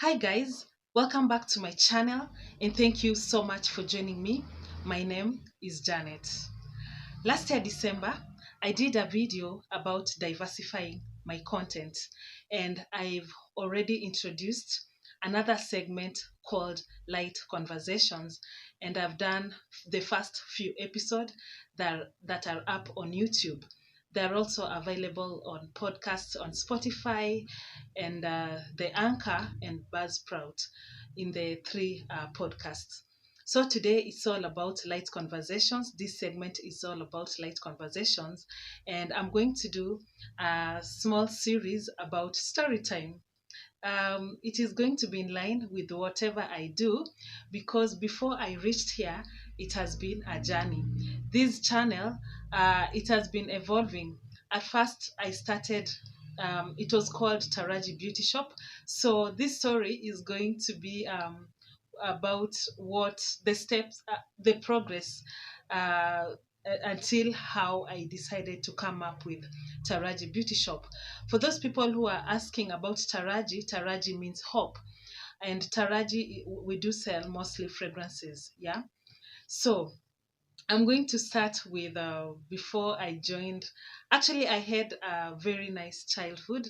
Hi guys, welcome back to my channel and thank you so much for joining me. My name is Janet. Last year December, I did a video about diversifying my content and I've already introduced another segment called Light Conversations, and I've done the first few episodes that are up on YouTube. They're also available on podcasts on Spotify and the Anchor and Buzzsprout in the three podcasts. So today it's all about light conversations. This segment is all about light conversations, and I'm going to do a small series about story time. It is going to be in line with whatever I do because before I reached here, it has been a journey. This channel, it has been evolving. At first, I started. It was called Taraji Beauty Shop. So this story is going to be about what the steps, the progress, until how I decided to come up with Taraji Beauty Shop. For those people who are asking about Taraji, Taraji means hope. And Taraji, we do sell mostly fragrances. Yeah. So I'm going to start with before I joined. Actually, I had a very nice childhood.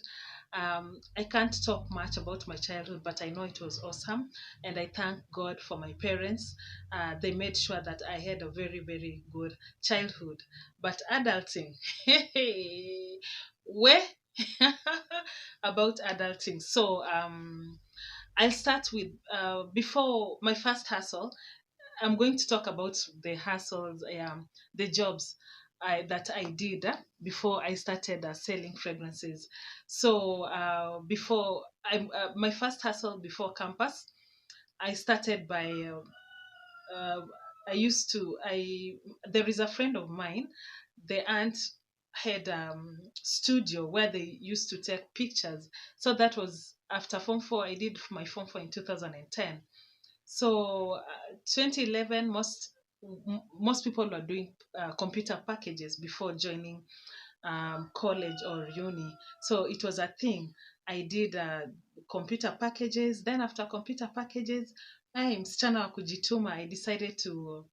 I can't talk much about my childhood, but I know it was awesome. And I thank God for my parents. They made sure that I had a very, very good childhood. But adulting, where about adulting? So I'll start with before my first hustle. I'm going to talk about the hustles, the jobs that I did before I started selling fragrances. So before my first hustle before campus, I started by uh, I used to I there is a friend of mine, the aunt had studio where they used to take pictures. So that was after form 4. I did my form 4 in 2010. So 2011, most people were doing computer packages before joining college or uni. So it was a thing. I did computer packages. Then after computer packages, msichana wa kujituma, I decided to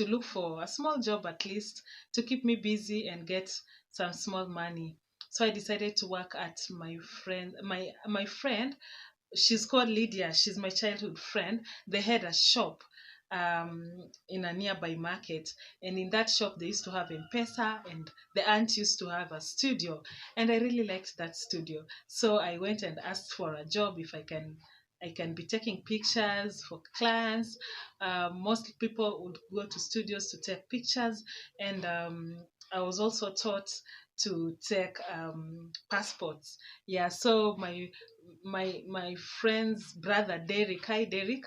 look for a small job at least to keep me busy and get some small money. So I decided to work at my friend. She's called Lydia. She's my childhood friend. They had a shop in a nearby market, and in that shop they used to have M-Pesa, and the aunt used to have a studio, and I really liked that studio. So I went and asked for a job if I can be taking pictures for clients. Most people would go to studios to take pictures, and I was also taught to take passports. Yeah, so my friend's brother Derek, hi Derek,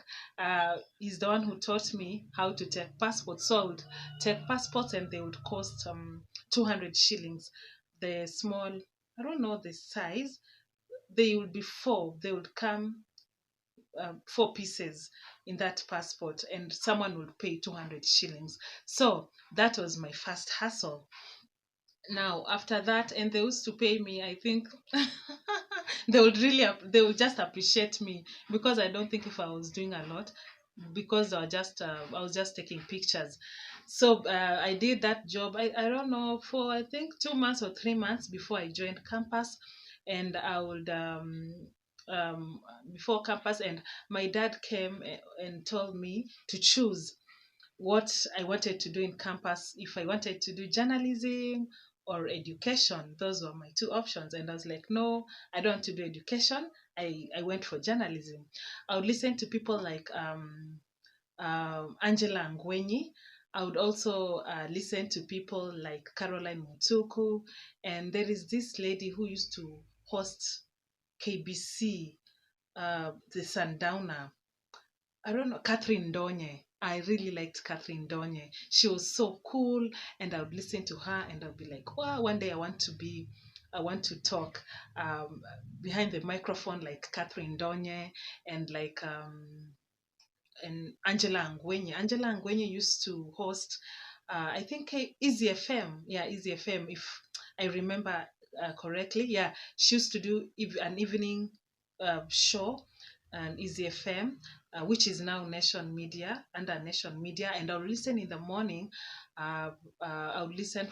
is the one who taught me how to take passports. So I would take passports, and they would cost 200 shillings. The small, I don't know the size. They would be four. They would come four pieces in that passport, and someone would pay 200 shillings. So that was my first hustle. Now after that, and they used to pay me, I think they would just appreciate me because I don't think if I was doing a lot, because I was just taking pictures. So I did that job. I don't know, for I think 2 months or 3 months before I joined campus. And I would um, before campus, and my dad came and told me to choose what I wanted to do in campus, if I wanted to do journalism or education. Those were my two options. And I was like, no, I don't want to do education. I went for journalism. I would listen to people like Angela Ngwenyi. I would also listen to people like Caroline Mutuku. And there is this lady who used to host KBC, the Sundowner. I don't know, Catherine Donye. I really liked Catherine Donye. She was so cool, and I would listen to her, and I'd be like, wow, one day I want to talk behind the microphone like Catherine Donye, and like and Angela Ngwenye. Angela Ngwenye used to host, I think, Easy FM. Yeah, Easy FM, if I remember correctly. Yeah, she used to do an evening show and Easy FM, which is now Nation Media, under Nation Media, and I'll listen in the morning. I'll listen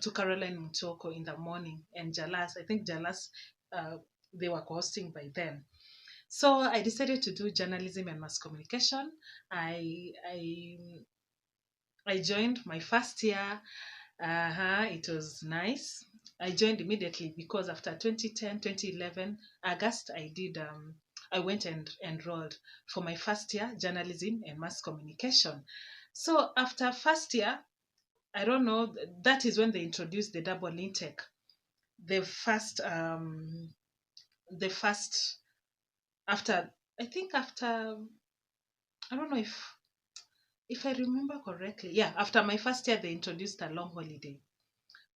to Caroline Mutoko in the morning, and Jalas. I think Jalas, uh, they were hosting by then. So I decided to do journalism and mass communication. I I I joined my first year. It was nice. I joined immediately because after 2010, 2011, August, I went and enrolled for my first year, journalism and mass communication. So after first year, I don't know, that is when they introduced the double intake. The first, the first, after, I think after, I don't know if I remember correctly. Yeah, after my first year, they introduced a long holiday.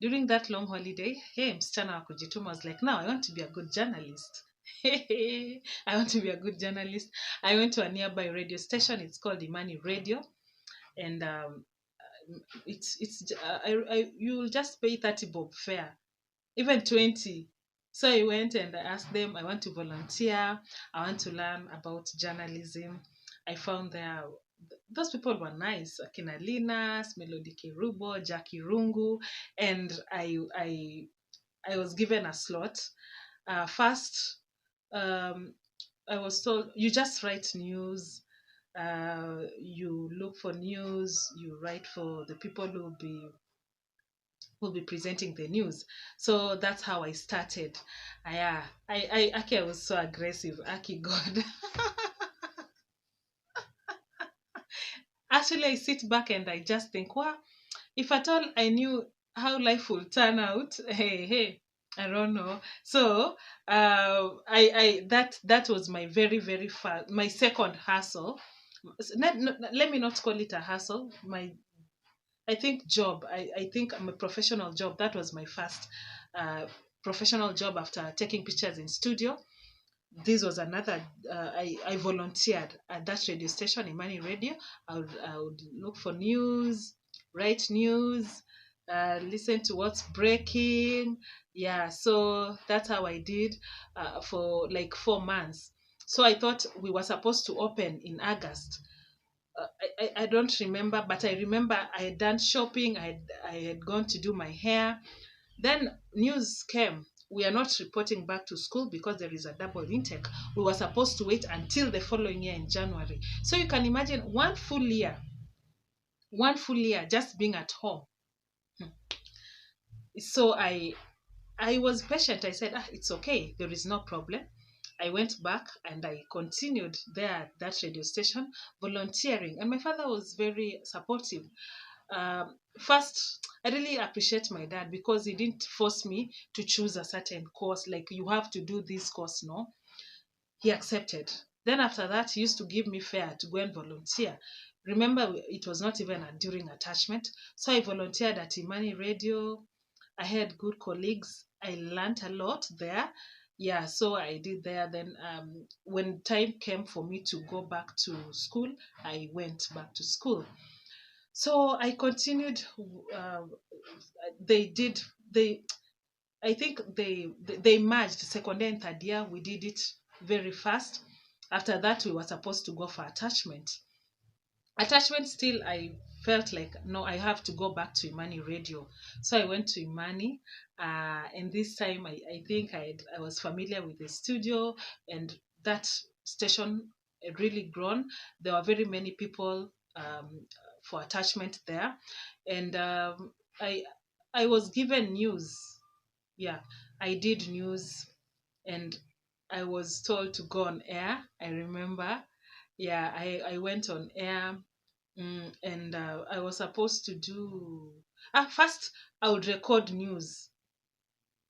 During that long holiday, hey, msichana wa kujituma was like, now I want to be a good journalist. I want to be a good journalist. I went to a nearby radio station. It's called Imani Radio, and you'll just pay 30 bob fare, even 20. So I went and I asked them, I want to volunteer. I want to learn about journalism. I found those people were nice, Akina Linas, Melody Kerubo, Jackie Rungu, and I was given a slot. First, um, I was told you just write news. You look for news. You write for the people who'll be presenting the news. So that's how I started. Aki, I was so aggressive. Aki, God. Actually, I sit back and I just think, wow, if at all I knew how life would turn out, hey, I don't know. So, that was my very, very fast, my second hustle. Let me not call it a hustle. I think job. I think I'm a professional job. That was my first uh, professional job after taking pictures in studio. This was another. I volunteered at that radio station, Imani Radio. I would look for news, write news, listen to what's breaking. Yeah, so that's how I did for like 4 months. So I thought we were supposed to open in August. I don't remember, but I remember I had done shopping. I had gone to do my hair. Then news came. We are not reporting back to school because there is a double intake. We were supposed to wait until the following year in January. So you can imagine one full year just being at home. Hmm. So I was patient. I said, it's okay. There is no problem. I went back and I continued there at that radio station volunteering. And my father was very supportive. First, I really appreciate my dad because he didn't force me to choose a certain course, like you have to do this course. No, he accepted. Then after that, he used to give me fare to go and volunteer. Remember, it was not even during attachment. So I volunteered at Imani Radio. I had good colleagues. I learned a lot there. Yeah, so I did there. Then when time came for me to go back to school, I went back to school. So I continued. Uh, they did. They. I think they merged second year and third year. We did it very fast. After that, we were supposed to go for attachment. Attachment still, I felt like no, I have to go back to Imani Radio. So I went to Imani, and this time I think I was familiar with the studio, and that station had really grown. There were very many people for attachment there, and I I was given news. Yeah, I did news, and I was told to go on air. I remember. Yeah, I went on air. And I was supposed to do. First, I would record news.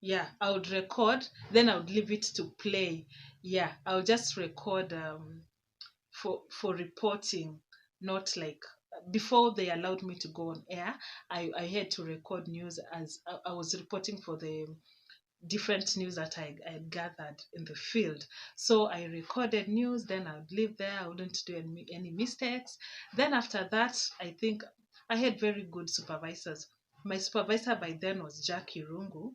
Yeah, I would record, then I would leave it to play. Yeah, I would just record for reporting, not like before they allowed me to go on air. I had to record news as I was reporting for the different news that I had gathered in the field. So I recorded news, then I would leave there. I wouldn't do any mistakes. Then after that, I think I had very good supervisors. My supervisor by then was Jackie Rungu.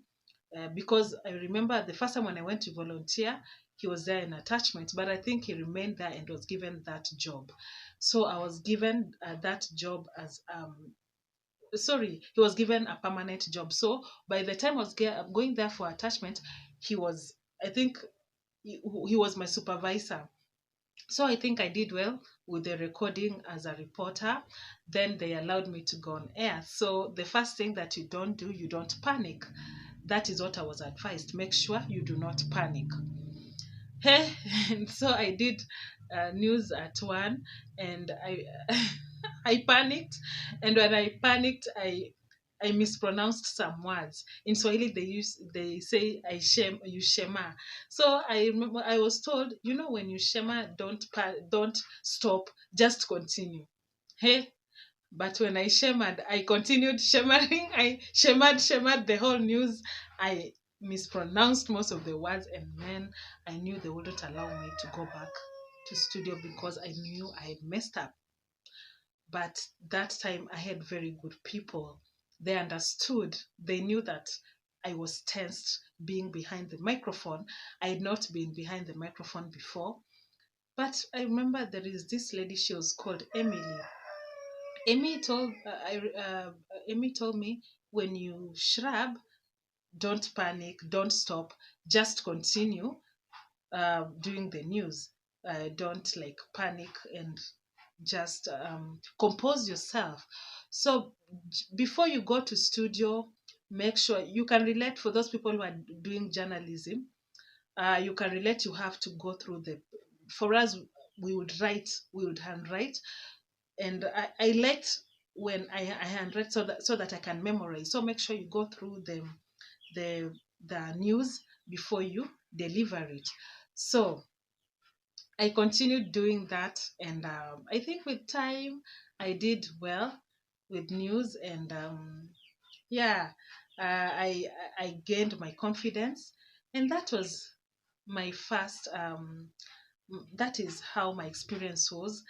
because I remember the first time when I went to volunteer, he was there in attachment, but I think he remained there and was given that job. So I was given that job as sorry, he was given a permanent job. So by the time I was going there for attachment, he was, I think, he was my supervisor. So I think I did well with the recording as a reporter. Then they allowed me to go on air. So the first thing that you don't do, you don't panic. That is what I was advised. Make sure you do not panic. Hey, and so I did news at one, and I I panicked, and when I panicked, I mispronounced some words. In Swahili, they say I shem you shema. So I remember I was told, when you shema, don't stop, just continue. Hey, but when I shemad, I continued shemmering. I shemad the whole news. I mispronounced most of the words, and then I knew they wouldn't allow me to go back to studio because I knew I had messed up. But that time I had very good people. They understood. They knew that I was tensed being behind the microphone. I had not been behind the microphone before. But I remember there is this lady, she was called Emily. Amy told Amy told me, when you shrub, don't panic, don't stop, just continue doing the news. Don't like panic and just compose yourself. So before you go to studio, make sure you can relate. For those people who are doing journalism, you can relate. You have to go through the. For us, we would handwrite, and I liked when I handwrite so that I can memorize. So make sure you go through the the news before you deliver it. So I continued doing that, and I think with time I did well with news, and yeah, I gained my confidence, and that was my first. That is how my experience was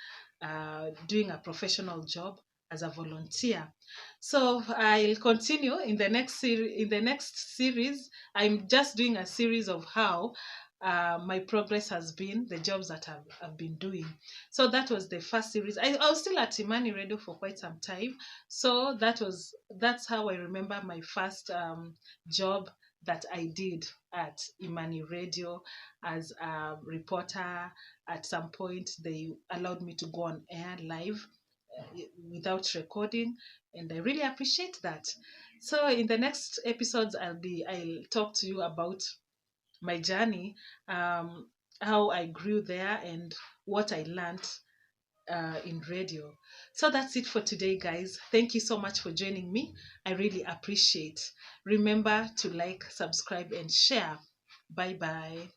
doing a professional job as a volunteer. So I'll continue in the next series. In the next series, I'm just doing a series of how my progress has been, the jobs that I've been doing. So that was the first series. I was still at Imani Radio for quite some time. So that's how I remember my first job that I did at Imani Radio as a reporter. At some point, they allowed me to go on air live without recording, and I really appreciate that. So in the next episodes, I'll talk to you about my journey, um, how I grew there, and what I learned in radio. So that's it for today, guys. Thank you so much for joining me. I really appreciate. Remember to like, subscribe, and share. Bye bye.